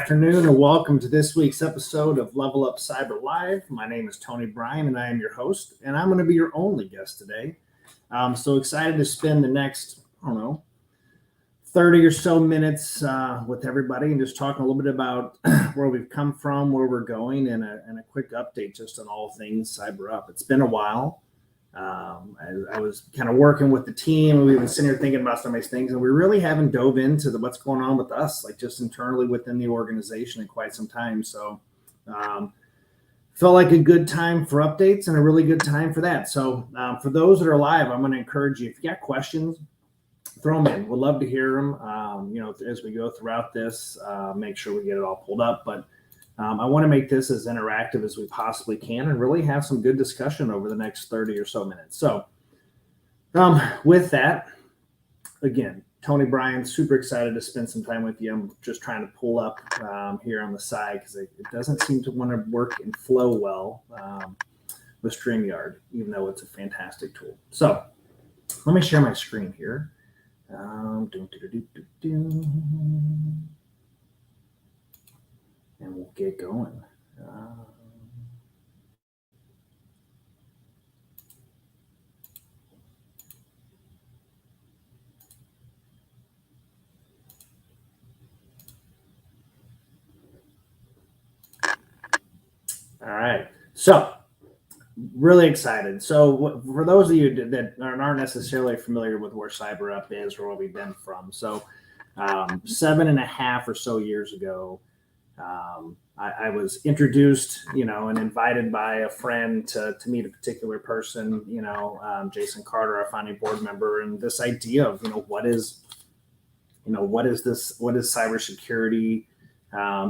afternoon and welcome to this week's episode of LevelUp Cyber Live. My name is Tony Bryan and I am your host, and I'm going to be your only guest today. I'm so excited to spend the next, 30 or so minutes with everybody and just talking a little bit about where we've come from, where we're going, and a quick update just on all things CyberUp. It's been a while. I was kind of working with the team, and we've been sitting here thinking about some of these things, and we really haven't dove into what's going on with us, like just internally within the organization in quite some time. So felt like a good time for updates and a really good time for that. So for those that are live, I'm going to encourage you, if you got questions, throw them in. We'd love to hear them. As we go throughout this, make sure we get it all pulled up. But I want to make this as interactive as we possibly can and really have some good discussion over the next 30 or so minutes. So with that, again, Tony Bryan, super excited to spend some time with you. I'm just trying to pull up here on the side because it doesn't seem to want to work and flow well with StreamYard, even though it's a fantastic tool. So let me share my screen here. And we'll get going. All right. So really excited. So for those of you that aren't necessarily familiar with where CyberUp is or where we've been from. So 7.5 or so years ago, I was introduced, and invited by a friend to meet a particular person, Jason Carter, our founding board member, and this idea of, what is cybersecurity?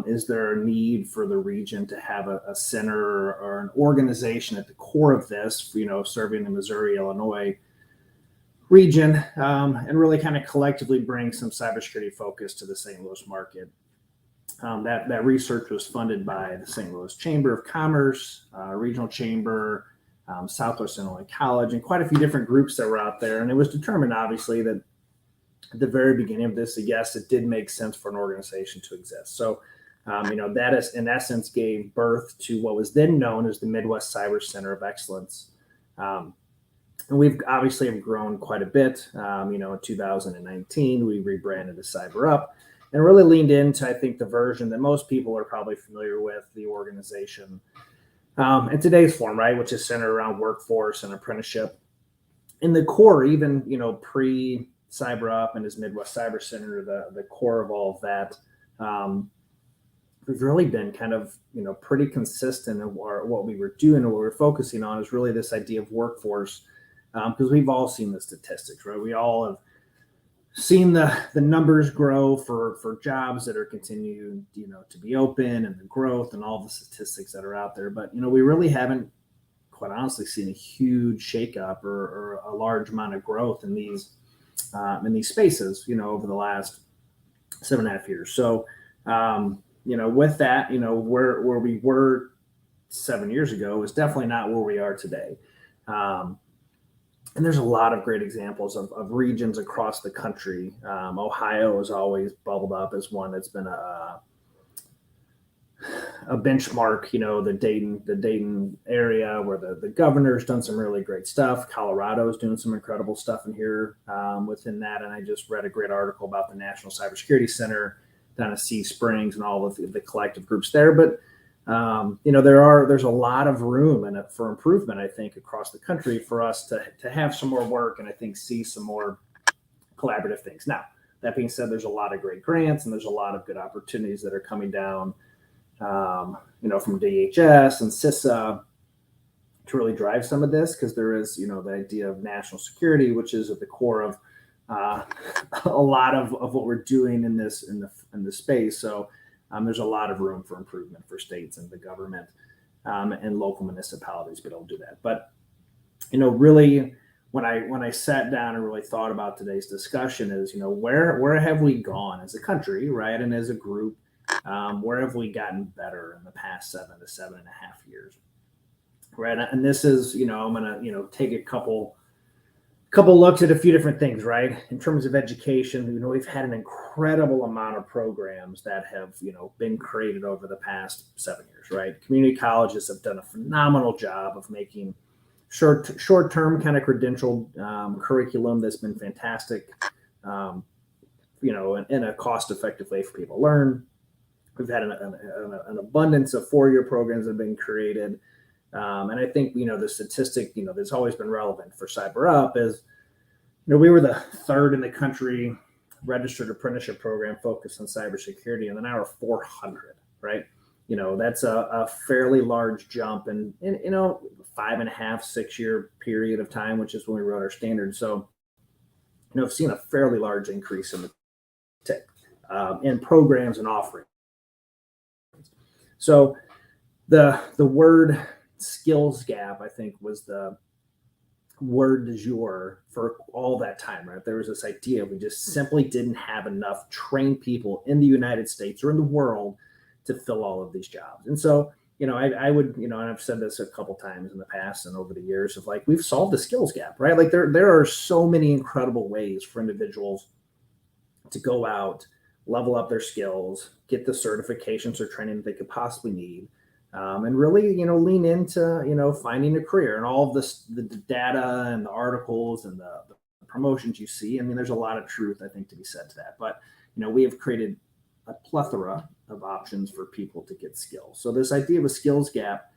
Is there a need for the region to have a center or an organization at the core of this, serving the Missouri, Illinois region, and really kind of collectively bring some cybersecurity focus to the St. Louis market. That research was funded by the St. Louis Chamber of Commerce, Regional Chamber, Southwest Illinois College, and quite a few different groups that were out there. And it was determined, obviously, that at the very beginning of this, yes, it did make sense for an organization to exist. So, that is, in essence, gave birth to what was then known as the Midwest Cyber Center of Excellence. And we've obviously have grown quite a bit. In 2019, we rebranded as CyberUp and really leaned into, I think, the version that most people are probably familiar with, the organization in today's form, right, which is centered around workforce and apprenticeship. In the core, even, pre-CyberUp and his Midwest Cyber Center, the core of all of that, we've really been kind of, pretty consistent in what we were doing and what we were focusing on is really this idea of workforce, because we've all seen the statistics, right? We all have seen the numbers grow for jobs that are continuing, to be open, and the growth and all the statistics that are out there. But, we really haven't, quite honestly, seen a huge shakeup or a large amount of growth in these spaces, over the last 7.5 years. So, with that, where we were 7 years ago is definitely not where we are today. And there's a lot of great examples of regions across the country. Ohio has always bubbled up as one that's been a benchmark, the Dayton area where the governor's done some really great stuff. Colorado's doing some incredible stuff in here within that. And I just read a great article about the National Cybersecurity Center down at Sea Springs and all of the collective groups there. But there's a lot of room for improvement, I think, across the country for us to have some more work and I think see some more collaborative things. Now, that being said, there's a lot of great grants and there's a lot of good opportunities that are coming down, from DHS and CISA to really drive some of this, because there is, the idea of national security, which is at the core of a lot of what we're doing in this space. So there's a lot of room for improvement for states and the government and local municipalities to be able to do that. But, really, when I sat down and really thought about today's discussion is, where have we gone as a country, right? And as a group, where have we gotten better in the past 7 to 7.5 years, right? And this is, I'm going to, take a couple couple looks at a few different things, right? In terms of education, we've had an incredible amount of programs that have, been created over the past 7 years, right? Community colleges have done a phenomenal job of making short-term kind of credential curriculum that's been fantastic, in a cost-effective way for people to learn. We've had an abundance of four-year programs that have been created. And I think, the statistic, that's always been relevant for CyberUp is, we were the third in the country registered apprenticeship program focused on cybersecurity, and then now we're 400, right? That's a fairly large jump in 5.5, 6 year period of time, which is when we wrote our standards. So, I've seen a fairly large increase in programs and offerings. So the word skills gap, I think, was the word du jour for all that time, right? There was this idea we just simply didn't have enough trained people in the United States or in the world to fill all of these jobs. And so, I would, and I've said this a couple times in the past and over the years of like, we've solved the skills gap, right? Like there are so many incredible ways for individuals to go out, level up their skills, get the certifications or training that they could possibly need, and really, lean into, finding a career. And all of this, the data and the articles and the promotions you see, I mean, there's a lot of truth, I think, to be said to that. But, we have created a plethora of options for people to get skills. So this idea of a skills gap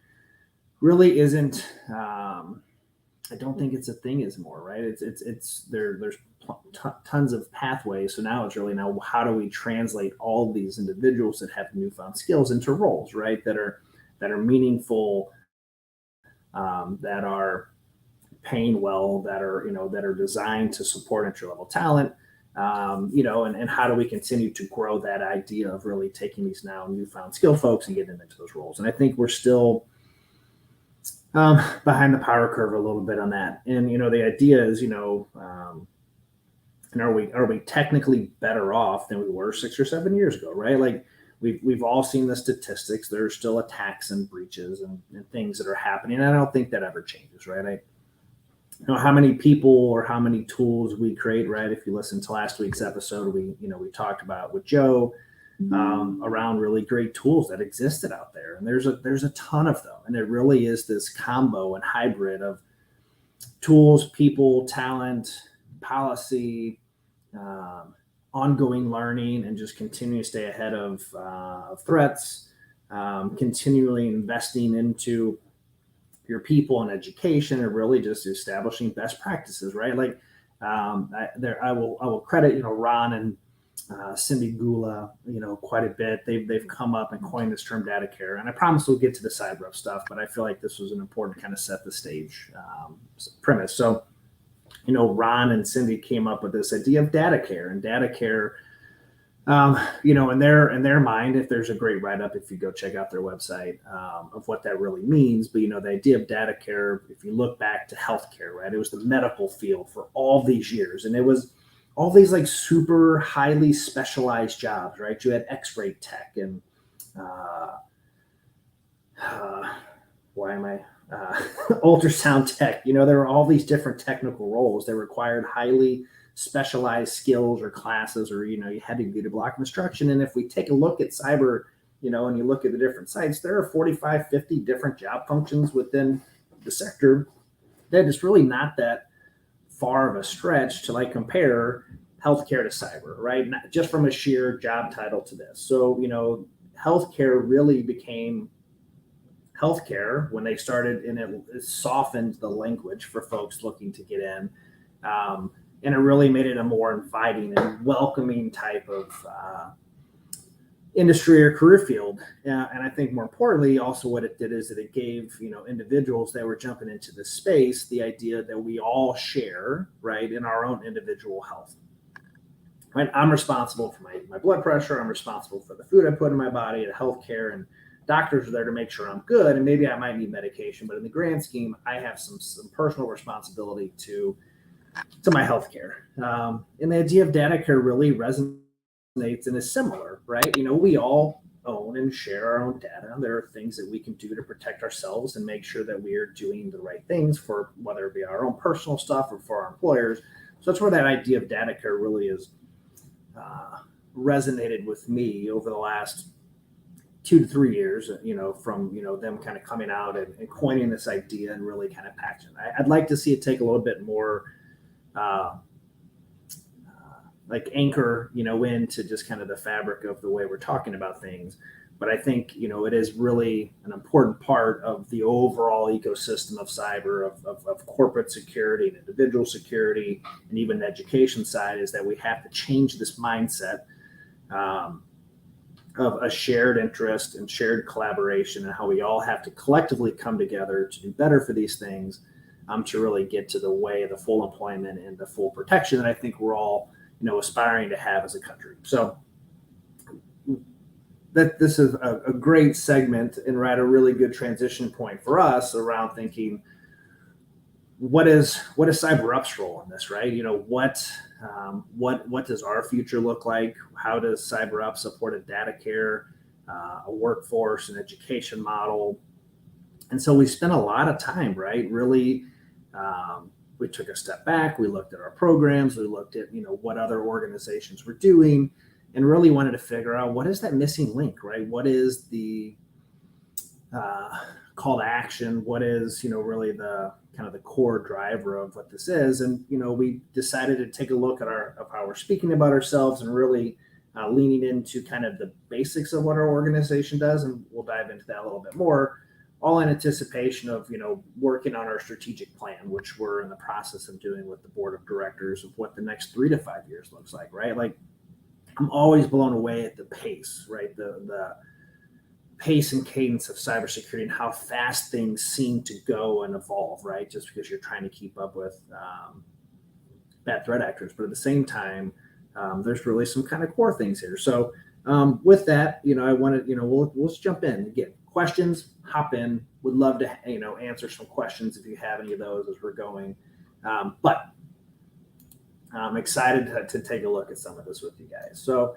really isn't, I don't think it's a thing anymore, right? There's tons of pathways. So now it's really how do we translate all of these individuals that have newfound skills into roles, right? That are meaningful, that are paying well, that are designed to support entry level talent, and how do we continue to grow that idea of really taking these now newfound skill folks and getting them into those roles? And I think we're still behind the power curve a little bit on that. And the idea is, and are we technically better off than we were 6 or 7 years ago, right? Like we've all seen the statistics. There's still attacks and breaches and things that are happening. And I don't think that ever changes, right? How many people or how many tools we create, right? If you listen to last week's episode, we talked about with Joe around really great tools that existed out there. And there's a ton of them. And it really is this combo and hybrid of tools, people, talent, policy, ongoing learning, and just continuing to stay ahead of threats, continually investing into your people and education, and really just establishing best practices, right? Like I will credit Ron and Cindy Gula quite a bit. They've come up and coined this term data care, and I promise we'll get to the CyberUp stuff, but I feel like this was an important kind of set the stage premise. So Ron and Cindy came up with this idea of data care, and data care, in their mind, if there's a great write-up, if you go check out their website, of what that really means. But the idea of data care, if you look back to healthcare, right, it was the medical field for all these years, and it was all these like super highly specialized jobs, right? You had X-ray tech and ultrasound tech. There were all these different technical roles that required highly specialized skills or classes, or you had to do to block instruction. And if we take a look at cyber, and you look at the different sites, there are 45, 50 different job functions within the sector. That is really not that far of a stretch to like compare healthcare to cyber, right? Not just from a sheer job title to this. So, healthcare really became healthcare when they started, and it softened the language for folks looking to get in. And it really made it a more inviting and welcoming type of industry or career field. And I think more importantly, also what it did is that it gave, individuals that were jumping into this space, the idea that we all share, right, in our own individual health. Right? I'm responsible for my blood pressure. I'm responsible for the food I put in my body, the healthcare, and doctors are there to make sure I'm good. And maybe I might need medication, but in the grand scheme, I have some personal responsibility to my healthcare. And the idea of data care really resonates and is similar, right? We all own and share our own data. There are things that we can do to protect ourselves and make sure that we are doing the right things for whether it be our own personal stuff or for our employers. So that's where that idea of data care really is resonated with me over the last 2 to 3 years, from, them kind of coming out and coining this idea and really kind of packaging. I'd like to see it take a little bit more like anchor, into just kind of the fabric of the way we're talking about things. But I think, it is really an important part of the overall ecosystem of cyber, of corporate security and individual security, and even the education side, is that we have to change this mindset of a shared interest and shared collaboration, and how we all have to collectively come together to do better for these things, to really get to the way of the full employment and the full protection that I think we're all, aspiring to have as a country. So that this is a great segment and right a really good transition point for us around thinking, what is CyberUp's role in this, right? What does our future look like? How does CyberUp support a data care, a workforce, an education model? And so we spent a lot of time, right? Really, we took a step back. We looked at our programs. We looked at, what other organizations were doing, and really wanted to figure out what is that missing link, right? What is the call to action? What is, really the kind of the core driver of what this is? And, we decided to take a look at how we're speaking about ourselves, and really leaning into kind of the basics of what our organization does. And we'll dive into that a little bit more, all in anticipation of, working on our strategic plan, which we're in the process of doing with the board of directors, of what the next 3 to 5 years looks like, right? Like, I'm always blown away at the pace, right? The pace and cadence of cybersecurity and how fast things seem to go and evolve, right? Just because you're trying to keep up with bad threat actors. But at the same time, there's really some kind of core things here. So with that, I wanted, let's jump in. Again, questions, hop in. Would love to, answer some questions if you have any of those as we're going. But I'm excited to take a look at some of this with you guys. So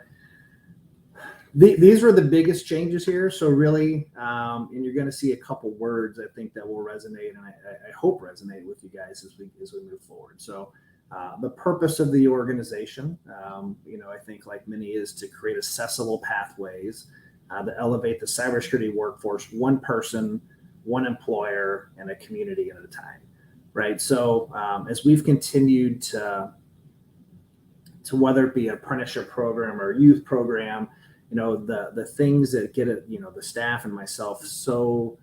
these were the biggest changes here. So really, and you're going to see a couple words I think that will resonate, and I hope resonate with you guys as we move forward. So the purpose of the organization, I think like many, is to create accessible pathways to elevate the cybersecurity workforce, one person, one employer, and a community at a time, right? So as we've continued to whether it be an apprenticeship program or a youth program, the things that get it, the staff and myself so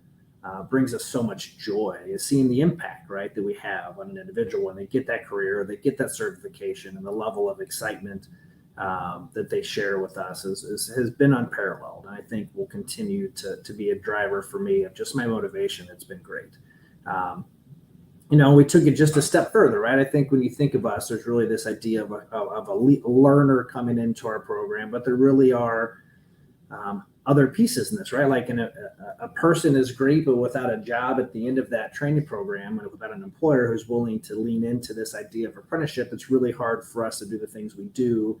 brings us so much joy is seeing the impact, right, that we have on an individual when they get that career, they get that certification, and the level of excitement that they share with us has been unparalleled. And I think will continue to be a driver for me of just my motivation. It's been great. We took it just a step further, right? I think when you think of us, there's really this idea of a learner coming into our program, but there really are other pieces in this, right? Like a person is great, but without a job at the end of that training program, and without an employer who's willing to lean into this idea of apprenticeship, it's really hard for us to do the things we do.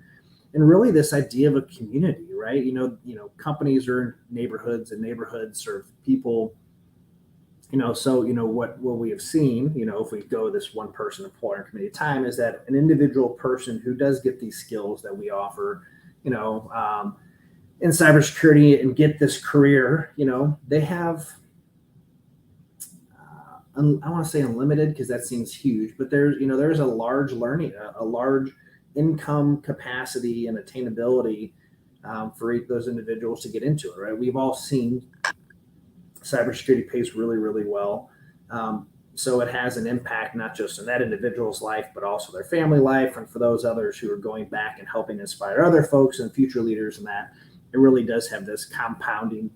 And really this idea of a community, right? Companies are in neighborhoods, and neighborhoods serve people. What we have seen, if we go this one person employer committee time, is that an individual person who does get these skills that we offer, in cybersecurity and get this career, they have, I want to say unlimited because that seems huge, but there's a large learning, a large income capacity and attainability for those individuals to get into it, right? We've all seen cybersecurity pays really, really well. So it has an impact, not just in that individual's life, but also their family life. And for those others who are going back and helping inspire other folks and future leaders in that, it really does have this compounding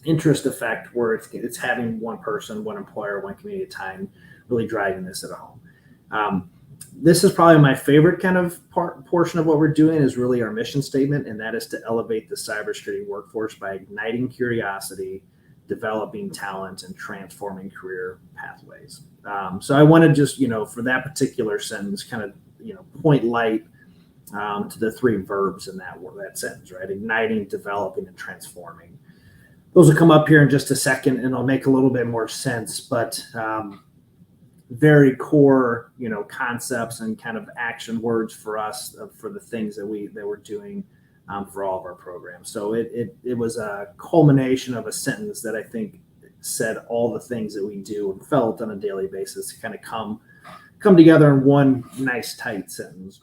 interest effect where it's having one person, one employer, one community at a time, really driving this at home. This is probably my favorite kind of portion of what we're doing is really our mission statement, and that is to elevate the cybersecurity workforce by igniting curiosity, developing talent, and transforming career pathways. So I want to just, for that particular sentence, kind of, point light to the three verbs in that sentence, right? Igniting, developing, and transforming. Those will come up here in just a second, and it'll make a little bit more sense. But very core, concepts and kind of action words for us for the things that we're doing for all of our programs. So it was a culmination of a sentence that I think said all the things that we do and felt on a daily basis to kind of come together in one nice tight sentence.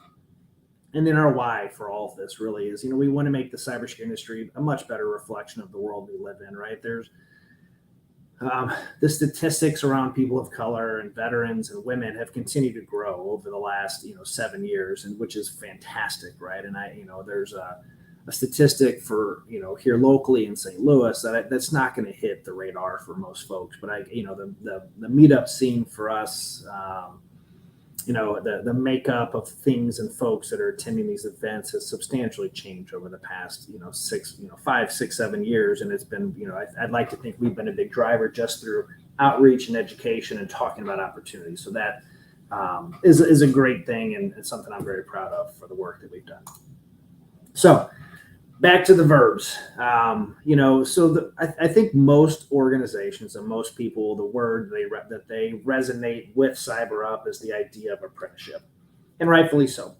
And then our why for all of this really is, we want to make the cybersecurity industry a much better reflection of the world we live in, right? There's the statistics around people of color and veterans and women have continued to grow over the last 7 years, and which is fantastic, right? And there's a statistic for here locally in St. Louis that's not going to hit the radar for most folks, but the meetup scene for us, the makeup of things and folks that are attending these events has substantially changed over the past 5, 6, 7 years, and it's been I'd like to think we've been a big driver just through outreach and education and talking about opportunities. So that is a great thing and something I'm very proud of for the work that we've done. So back to the verbs. I think most organizations and most people, the word that they resonate with CyberUp is the idea of apprenticeship, and rightfully so.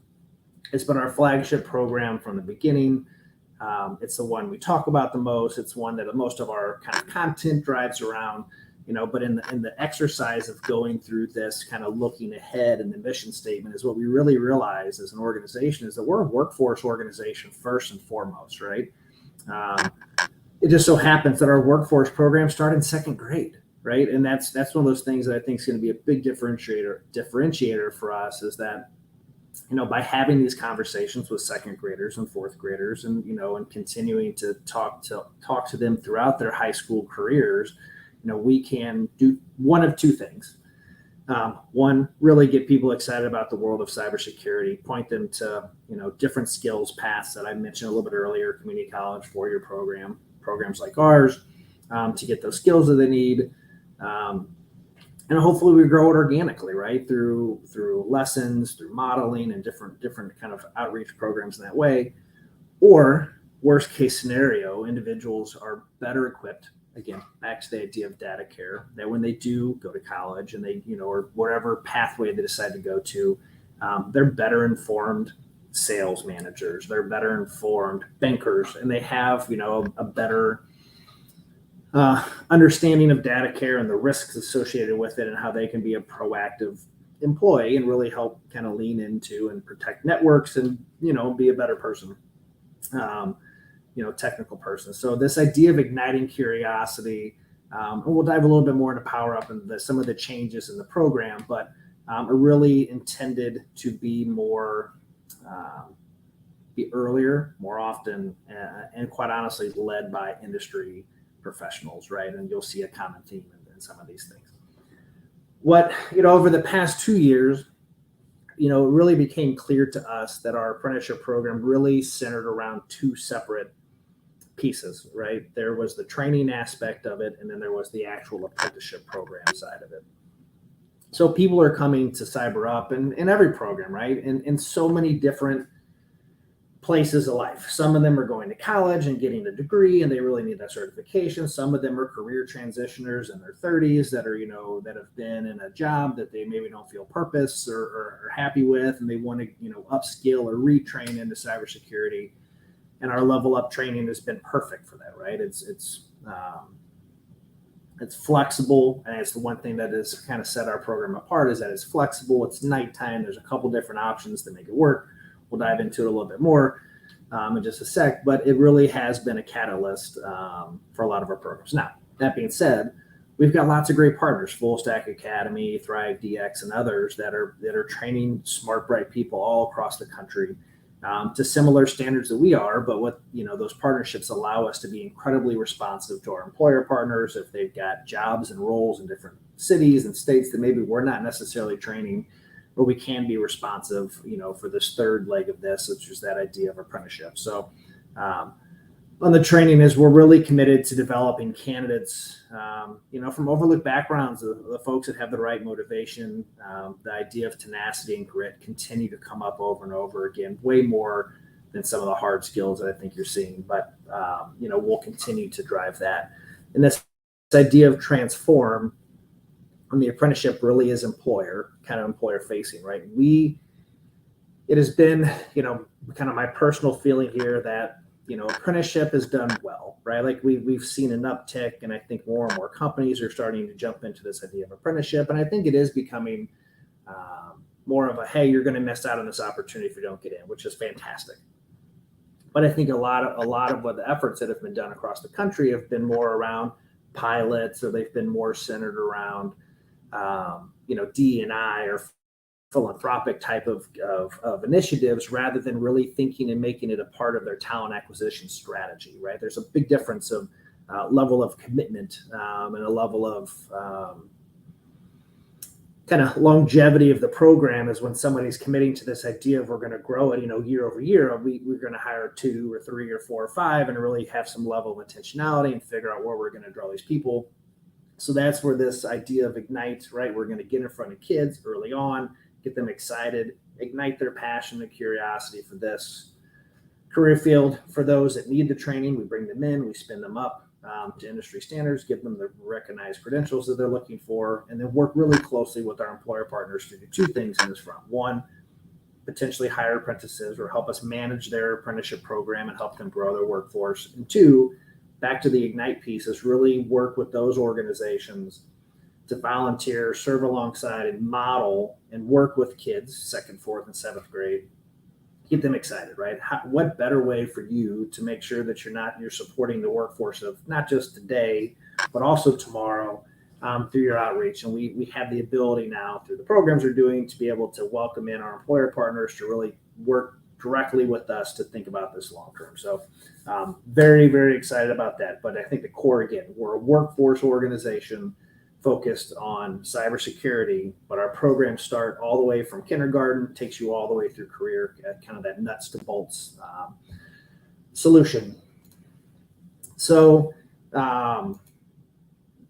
It's been our flagship program from the beginning. It's the one we talk about the most. It's one that most of our kind of content drives around. But in the exercise of going through this, kind of looking ahead in the mission statement, is what we really realize as an organization is that we're a workforce organization first and foremost, right? It just so happens that our workforce programs start in second grade, right? And that's one of those things that I think is going to be a big differentiator for us, is that by having these conversations with second graders and fourth graders, and and continuing to talk to them throughout their high school careers. We can do one of two things. One, really get people excited about the world of cybersecurity, point them to, different skills paths that I mentioned a little bit earlier, community college, 4-year programs like ours, to get those skills that they need. And hopefully we grow it organically, right? Through lessons, through modeling and different kind of outreach programs in that way. Or worst case scenario, individuals are better equipped. Again, back to the idea of data care, that when they do go to college and they, or whatever pathway they decide to go to, they're better informed sales managers, they're better informed bankers, and they have, a better understanding of data care and the risks associated with it and how they can be a proactive employee and really help kind of lean into and protect networks and, be a better person. Technical person. So this idea of igniting curiosity, and we'll dive a little bit more into PowerUp and some of the changes in the program, but are really intended to be be earlier, more often, and quite honestly, led by industry professionals, right? And you'll see a common theme in some of these things. What, over the past 2 years, it really became clear to us that our apprenticeship program really centered around two separate pieces, right? There was the training aspect of it, and then there was the actual apprenticeship program side of it. So people are coming to CyberUp and in every program, right? In so many different places of life. Some of them are going to college and getting a degree, and they really need that certification. Some of them are career transitioners in their 30s that are, that have been in a job that they maybe don't feel purpose or happy with, and they want to, upskill or retrain into cybersecurity. And our LevelUp training has been perfect for that, right? It's flexible, and it's the one thing that has kind of set our program apart, is that it's flexible. It's nighttime. There's a couple different options to make it work. We'll dive into it a little bit more in just a sec, but it really has been a catalyst for a lot of our programs. Now, that being said, we've got lots of great partners, Full Stack Academy, Thrive DX, and others that are training smart, bright people all across the country to similar standards that we are. But what those partnerships allow us to be incredibly responsive to our employer partners if they've got jobs and roles in different cities and states that maybe we're not necessarily training, but we can be responsive, for this third leg of this, which is that idea of apprenticeship. So on the training is we're really committed to developing candidates, from overlooked backgrounds, the folks that have the right motivation, the idea of tenacity and grit continue to come up over and over again, way more than some of the hard skills that I think you're seeing. But, we'll continue to drive that. And this idea of transform on the apprenticeship really is employer facing, right? It has been, kind of my personal feeling here that, apprenticeship has done well, right? Like we've seen an uptick, and I think more and more companies are starting to jump into this idea of apprenticeship. And I think it is becoming more of a, hey, you're going to miss out on this opportunity if you don't get in, which is fantastic. But I think a lot of what the efforts that have been done across the country have been more around pilots, or they've been more centered around, D&I or philanthropic type of initiatives, rather than really thinking and making it a part of their talent acquisition strategy, right? There's a big difference of level of commitment and a level of kind of longevity of the program is when somebody's committing to this idea of we're going to grow it, year over year. We're going to hire 2 or 3 or 4 or 5 and really have some level of intentionality and figure out where we're going to draw these people. So that's where this idea of Ignite, right? We're going to get in front of kids early on, get them excited, ignite their passion and curiosity for this career field. For those that need the training, we bring them in, we spin them up to industry standards, give them the recognized credentials that they're looking for, and then work really closely with our employer partners to do 2 things in this front. 1, potentially hire apprentices or help us manage their apprenticeship program and help them grow their workforce. And 2, back to the Ignite piece, is really work with those organizations to volunteer, serve alongside, and model and work with kids, 2nd, 4th, and 7th grade, keep them excited, right? What better way for you to make sure that you're supporting the workforce of not just today, but also tomorrow through your outreach. And we have the ability now through the programs we're doing to be able to welcome in our employer partners to really work directly with us to think about this long term. So very, very excited about that. But I think the core, again, we're a workforce organization focused on cybersecurity, but our programs start all the way from kindergarten, takes you all the way through career, kind of that nuts to bolts solution. So on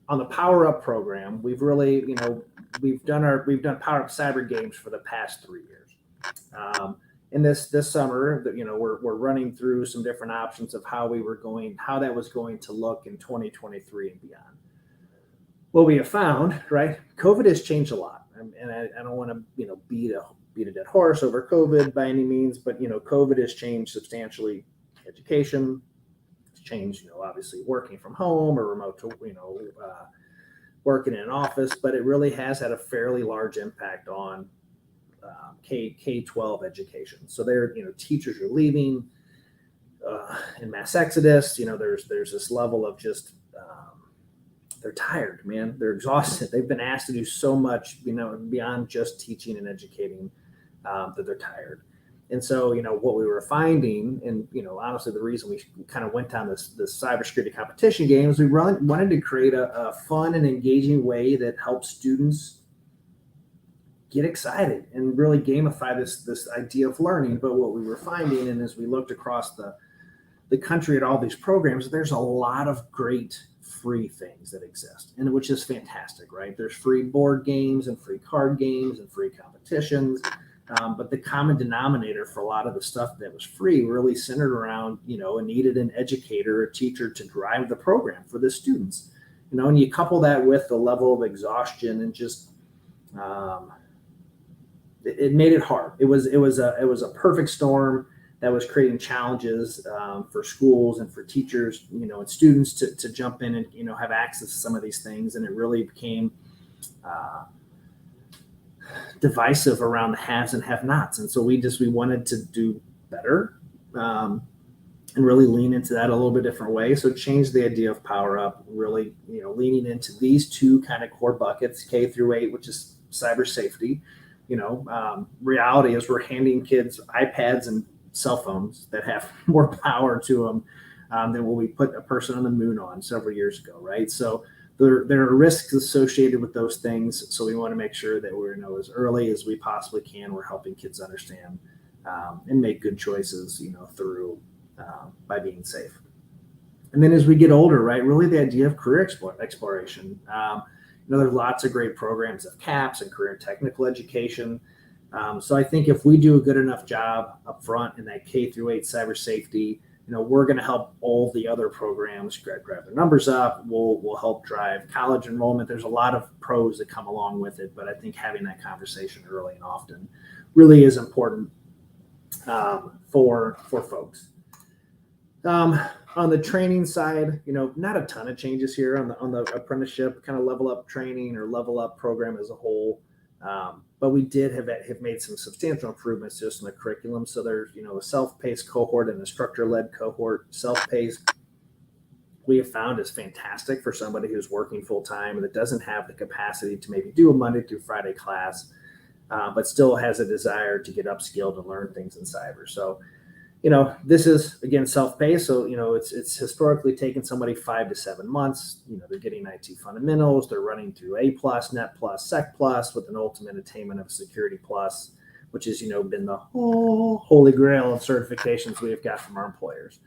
the PowerUp program, we've really, we've done PowerUp Cyber Games for the past 3 years. And this summer, we're running through some different options of how that was going to look in 2023 and beyond. What we have found, right? COVID has changed a lot, and I don't want to, beat a dead horse over COVID by any means, but COVID has changed substantially education. It's changed, obviously working from home or remote to, working in an office, but it really has had a fairly large impact on K-12 education. So teachers are leaving in mass exodus. There's this level of just they're tired, man. They're exhausted. They've been asked to do so much, beyond just teaching and educating, that they're tired. And so, what we were finding, and honestly, the reason we kind of went down this cybersecurity competition game is we wanted to create a fun and engaging way that helps students get excited and really gamify this idea of learning. But what we were finding, and as we looked across the country at all these programs, there's a lot of great free things that exist, and which is fantastic, right? There's free board games and free card games and free competitions. But the common denominator for a lot of the stuff that was free really centered around, it needed an educator, a teacher to drive the program for the students, and you couple that with the level of exhaustion and just, it made it hard. It was a perfect storm that was creating challenges for schools and for teachers, and students to jump in and, have access to some of these things. And it really became divisive around the haves and have-nots. And so we wanted to do better and really lean into that a little bit different way. So change the idea of PowerUp, really, leaning into these 2 kind of core buckets, K through 8, which is cyber safety. Reality is we're handing kids iPads and cell phones that have more power to them than when we put a person on the moon on several years ago, right? So there are risks associated with those things. So we want to make sure that we're, as early as we possibly can, we're helping kids understand and make good choices, through by being safe. And then as we get older, right, really the idea of career exploration. There's lots of great programs of CAPS and career technical education. So I think if we do a good enough job up front in that K through 8 cyber safety, we're going to help all the other programs grab their numbers up. We'll help drive college enrollment. There's a lot of pros that come along with it, but I think having that conversation early and often really is important for folks. On the training side, not a ton of changes here on the apprenticeship kind of level up training or level up program as a whole. But we did have made some substantial improvements just in the curriculum. So there's, a self-paced cohort and instructor-led cohort. Self-paced, we have found is fantastic for somebody who's working full-time and that doesn't have the capacity to maybe do a Monday through Friday class, but still has a desire to get upskilled and learn things in cyber. So, this is, again, self-paced. So, it's historically taken somebody 5 to 7 months. They're getting IT fundamentals. They're running through A+, Net+, Sec+, with an ultimate attainment of Security+, which has, been the whole holy grail of certifications we have got from our employers.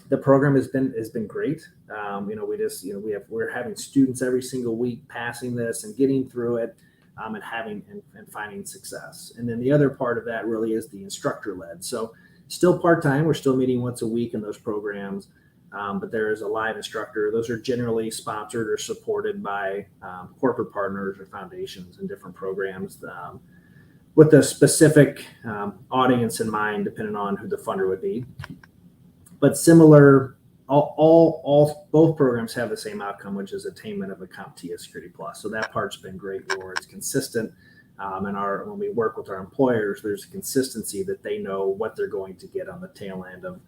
The program has been great. We're having students every single week passing this and getting through it. And having and finding success. And then the other part of that really is the instructor led. So still part-time, we're still meeting once a week in those programs, but there is a live instructor. Those are generally sponsored or supported by corporate partners or foundations and different programs with a specific audience in mind, depending on who the funder would be. But similar, both programs have the same outcome, which is attainment of a CompTIA Security+. So that part's been great, where it's consistent. And when we work with our employers, there's a consistency that they know what they're going to get on the tail end of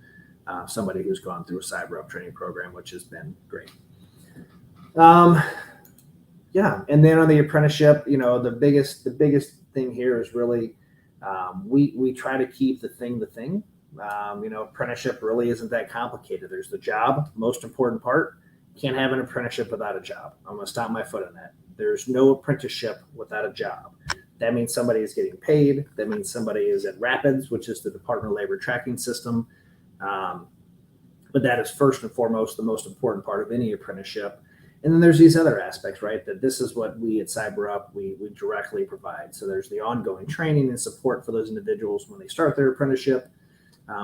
somebody who's gone through a CyberUp training program, which has been great. And then on the apprenticeship, the biggest thing here is really we try to keep the thing. Apprenticeship really isn't that complicated. There's the job, most important part. Can't have an apprenticeship without a job. I'm going to stop my foot on that. There's no apprenticeship without a job. That means somebody is getting paid. That means somebody is at Rapids, which is the Department of Labor tracking system. But that is first and foremost the most important part of any apprenticeship. And then there's these other aspects, right? That this is what we at CyberUp, we directly provide. So there's the ongoing training and support for those individuals when they start their apprenticeship.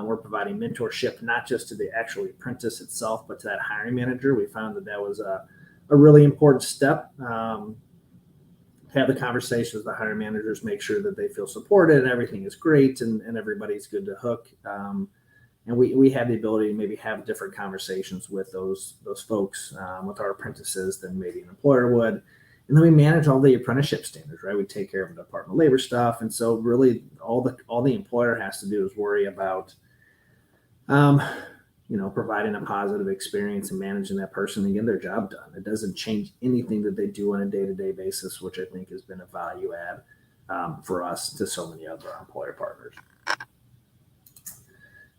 We're providing mentorship, not just to the actual apprentice itself, but to that hiring manager. We found that was a really important step. Have the conversations with the hiring managers, make sure that they feel supported and everything is great and everybody's good to hook. And we have the ability to maybe have different conversations with those folks, with our apprentices than maybe an employer would. And then we manage all the apprenticeship standards, right? We take care of the Department of Labor stuff. And so really all the employer has to do is worry about, providing a positive experience and managing that person and getting their job done. It doesn't change anything that they do on a day-to-day basis, which I think has been a value add for us to so many other employer partners.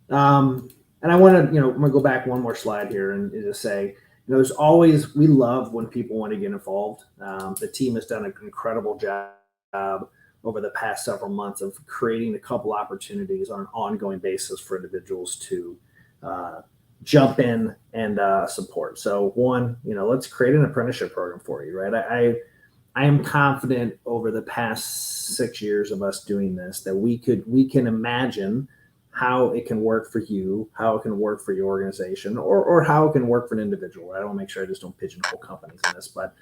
And I want to, I'm going to go back one more slide here and just say, there's always, we love when people want to get involved. The team has done an incredible job over the past several months of creating a couple opportunities on an ongoing basis for individuals to jump in and support. So one, let's create an apprenticeship program for you, right? I am confident over the past 6 years of us doing this that we can imagine how it can work for you, how it can work for your organization, or how it can work for an individual. I want to make sure I just don't pigeonhole companies in this, but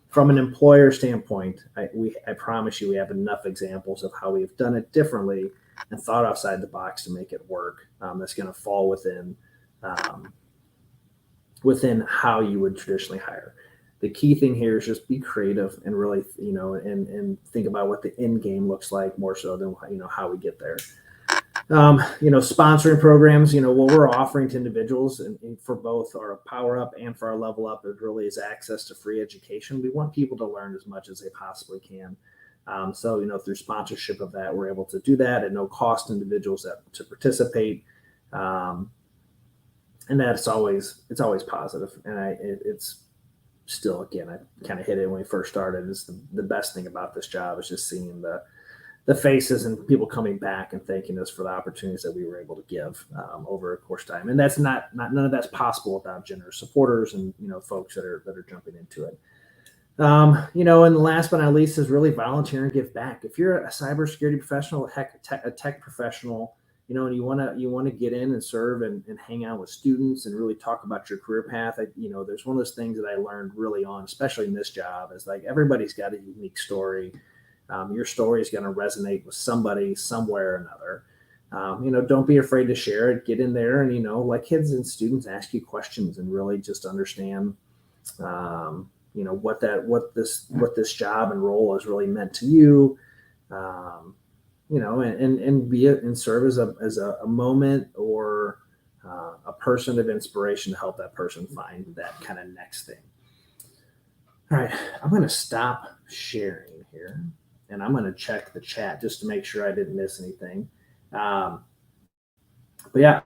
from an employer standpoint, I promise you we have enough examples of how we've done it differently and thought outside the box to make it work. That's going to fall within how you would traditionally hire. The key thing here is just be creative and really, and think about what the end game looks like more so than, how we get there. Sponsoring programs, what we're offering to individuals and for both our PowerUp and for our LevelUp, it really is access to free education. We want people to learn as much as they possibly can. So, through sponsorship of that, we're able to do that at no cost to individuals to participate. And that's always positive. And it's still, again, I kind of hit it when we first started. It's the best thing about this job is just seeing the faces and people coming back and thanking us for the opportunities that we were able to give over a course of time. And that's not none of that's possible without generous supporters and folks that are jumping into it. And last but not least is really volunteer and give back. If you're a cybersecurity professional, heck, a tech professional, and you want to get in and serve and hang out with students and really talk about your career path. There's one of those things that I learned really on, especially in this job, is like everybody's got a unique story. Your story is going to resonate with somebody somewhere or another. Don't be afraid to share it. Get in there and let kids and students ask you questions and really just understand. What this job and role has really meant to you. And serve as a moment or a person of inspiration to help that person find that kind of next thing. All right, I'm going to stop sharing here, and I'm going to check the chat just to make sure I didn't miss anything. But yeah,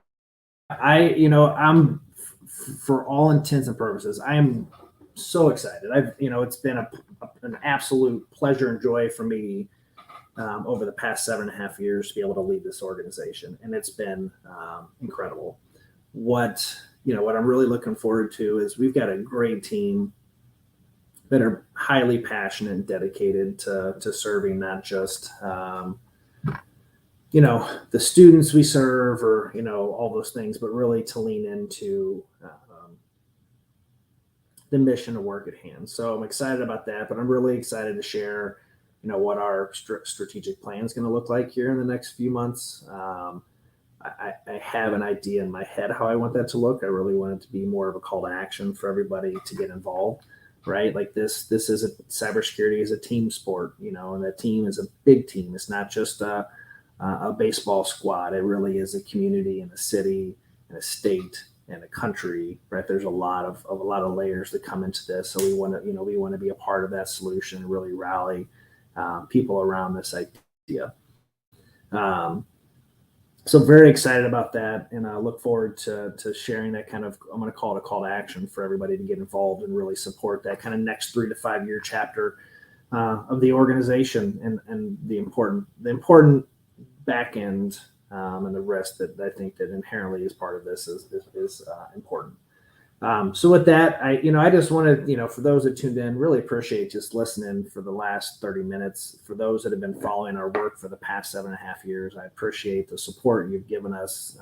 I'm for all intents and purposes, I am so excited. It's been an absolute pleasure and joy for me. Over the past 7.5 years to be able to lead this organization. And it's been incredible. What I'm really looking forward to is we've got a great team that are highly passionate and dedicated to serving not just, the students we serve or, all those things, but really to lean into the mission of work at hand. So I'm excited about that, but I'm really excited to share what our strategic plan is going to look like here in the next few months. I have an idea in my head how I want that to look. I really want it to be more of a call to action for everybody to get involved, right? Like this is cybersecurity is a team sport, and that team is a big team. It's not just a baseball squad. It really is a community and a city and a state and a country, right? There's a lot of layers that come into this. So we want to be a part of that solution and really rally people around this idea. So very excited about that, and I look forward to sharing that kind of, I'm going to call it a call to action for everybody to get involved and really support that kind of next 3 to 5 year chapter of the organization and the important back end and the rest that I think that inherently is part of this is important. So with that, I just want to, for those that tuned in, really appreciate just listening for the last 30 minutes. For those that have been following our work for the past 7.5 years, I appreciate the support you've given us.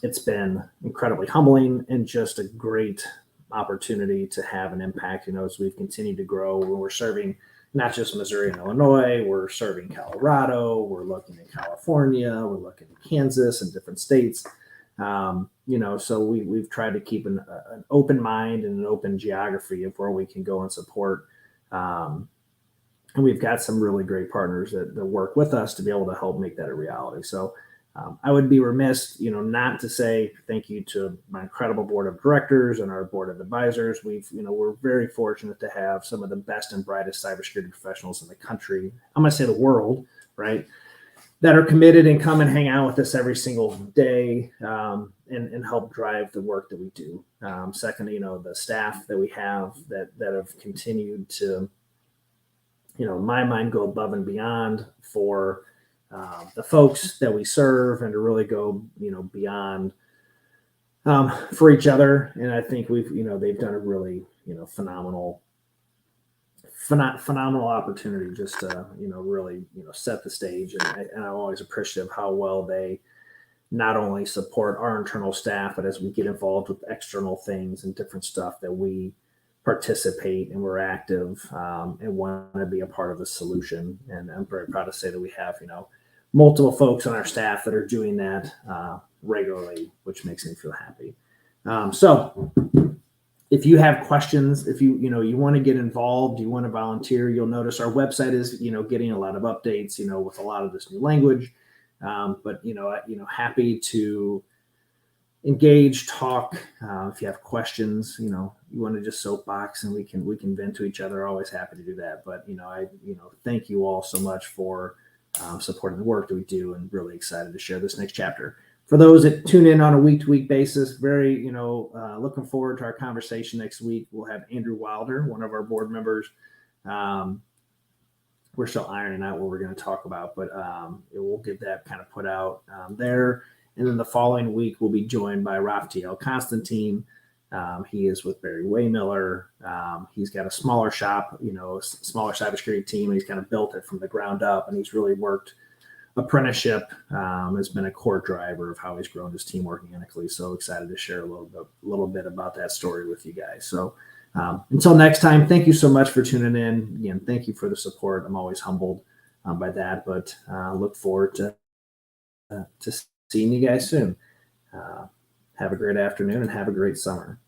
It's been incredibly humbling and just a great opportunity to have an impact, as we've continued to grow. We're serving not just Missouri and Illinois, we're serving Colorado, we're looking at California, we're looking at Kansas and different states. So we've tried to keep an open mind and an open geography of where we can go and support. And we've got some really great partners that work with us to be able to help make that a reality. So I would be remiss, not to say thank you to my incredible board of directors and our board of advisors. We're very fortunate to have some of the best and brightest cybersecurity professionals in the country. I'm going to say the world, right? That are committed and come and hang out with us every single day and help drive the work that we do. Second, the staff that we have that have continued to, in my mind, go above and beyond for the folks that we serve and to really go, beyond for each other. And I think they've done a really, phenomenal opportunity just to, really, set the stage. And I'm always appreciative how well they not only support our internal staff, but as we get involved with external things and different stuff that we participate and we're active and want to be a part of the solution. And I'm very proud to say that we have, multiple folks on our staff that are doing that regularly, which makes me feel happy. So if you have questions, if you want to get involved, you want to volunteer, you'll notice our website is, getting a lot of updates, with a lot of this new language. But happy to engage, talk. If you have questions, you want to just soapbox and we can vent to each other. Always happy to do that. But I thank you all so much for supporting the work that we do, and really excited to share this next chapter. For those that tune in on a week-to-week basis, very looking forward to our conversation next week. We'll have Andrew Wilder, one of our board members, we're still ironing out what we're going to talk about, but we'll get that kind of put out there. And then the following week, we'll be joined by Raphael Constantine. He is with Barry Waymiller. He's got a smaller shop, smaller cybersecurity team. And he's kind of built it from the ground up, and he's really worked apprenticeship. Has been a core driver of how he's grown his team organically. So excited to share a little bit about that story with you guys. So until next time, thank you so much for tuning in. Again, thank you for the support. I'm always humbled by that, but look forward to seeing you guys soon. Have a great afternoon and have a great summer.